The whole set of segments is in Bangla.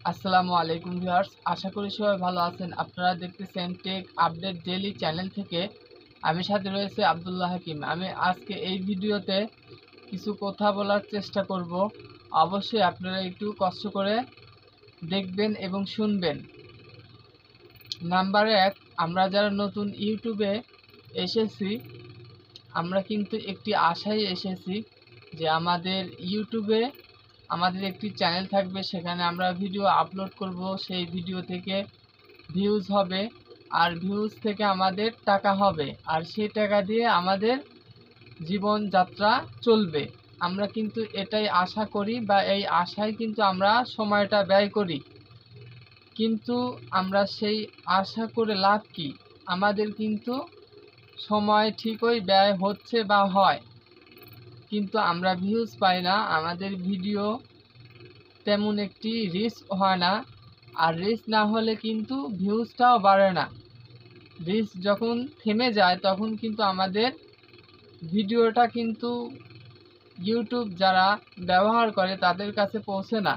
আসসালামু আলাইকুম ভিউয়ার্স, আশা করি সবাই ভালো আছেন। আপনারা দেখতেছেন টেক আপডেট ডেইলি চ্যানেল থেকে। আমি সাথে রয়েছে আব্দুল্লাহ হাকিম। আমি আজকে এই ভিডিওতে কিছু কথা বলার চেষ্টা করব। অবশ্যই আপনারা একটু কষ্ট করে দেখবেন এবং শুনবেন। নাম্বার 1, আমরা যারা নতুন ইউটিউবে এসেছি, আমরা কিন্তু একটি আশায় এসেছি যে আমাদের ইউটিউবে আমাদের একটি চ্যানেল থাকবে, সেখানে আমরা ভিডিও আপলোড করব। সেই ভিডিও থেকে ভিউজ হবে, আর ভিউজ থেকে আমাদের টাকা হবে, আর সেই টাকা দিয়ে আমাদের জীবনযাত্রা চলবে। আমরা কিন্তু এটাই আশা করি, বা এই আশায় কিন্তু আমরা সময়টা ব্যয় করি। কিন্তু আমরা সেই আশা করে লাভ কি? আমাদের কিন্তু সময় ঠিকই ব্যয় হচ্ছে বা হয়, কিন্তু আমরা ভিউজ পাই না। আমাদের ভিডিও তেমন একটি রিচ হয় না, আর রিচ না হলে কিন্তু ভিউজটাও বাড়ে না। রিচ যখন থেমে যায় তখন কিন্তু আমাদের ভিডিওটা কিন্তু ইউটিউব যারা ব্যবহার করে তাদের কাছে পৌঁছে না,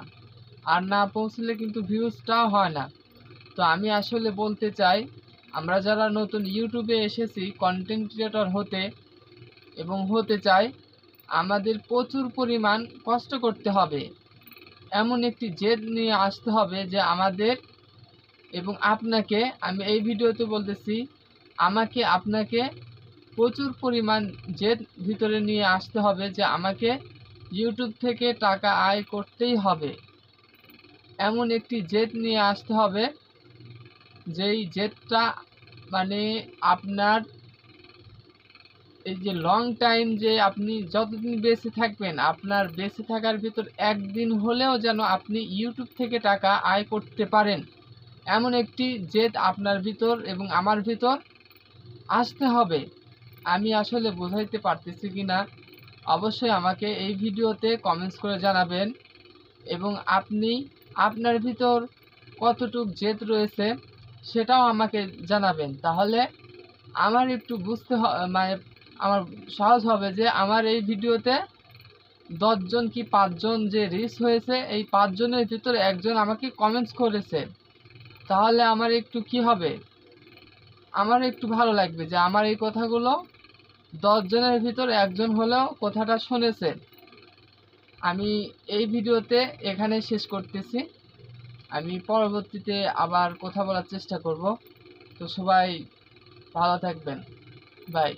আর না পৌঁছলে কিন্তু ভিউজটাও হয় না। তো আমি আসলে বলতে চাই, আমরা যারা নতুন ইউটিউবে এসেছি কন্টেন্ট ক্রিয়েটর হতে এবং হতে চাই, আমাদের প্রচুর পরিমাণ কষ্ট করতে হবে। এমন একটি জেদ নিয়ে আসতে হবে যে আমাদের এবং আপনাকে, আমি এই ভিডিওতে বলতেছি, আমাকে আপনাকে প্রচুর পরিমাণ জেদ ভিতরে নিয়ে আসতে হবে যে আমাকে ইউটিউব থেকে টাকা আয় করতেই হবে। এমন একটি জেদ নিয়ে আসতে হবে যেই জেদটা মানে আপনার এই যে লং টাইম, যে আপনি যতদিন বেঁচে থাকবেন, আপনার বেঁচে থাকার ভিতর একদিন হলেও যেন আপনি ইউটিউব থেকে টাকা আয় করতে পারেন, এমন একটি জেদ আপনার ভিতর এবং আমার ভিতর আসতে হবে। আমি আসলে বোঝাইতে পারতেছি কিনা অবশ্যই আমাকে এই ভিডিওতে কমেন্টস করে জানাবেন, এবং আপনি আপনার ভিতর কতটুক জেদ রয়েছে সেটাও আমাকে জানাবেন। তাহলে আমার একটু বুঝতে মানে আমার সহজ হবে যে আমার এই ভিডিওতে 10 জন কি 5 জন যে রিচ হয়েছে, এই 5 জনের ভিতরে একজন আমাকে কমেন্টস করেছে। তাহলে আমার একটু কি হবে, আমার একটু ভালো লাগবে যে আমার এই কথাগুলো 10 জনের ভিতর একজন হলেও কথাটা শুনেছে। আমি এই ভিডিওতে এখানে শেষ করতেছি। আমি পরবর্তীতে আবার কথা বলার চেষ্টা করব। তো সবাই ভালো থাকবেন। বাই।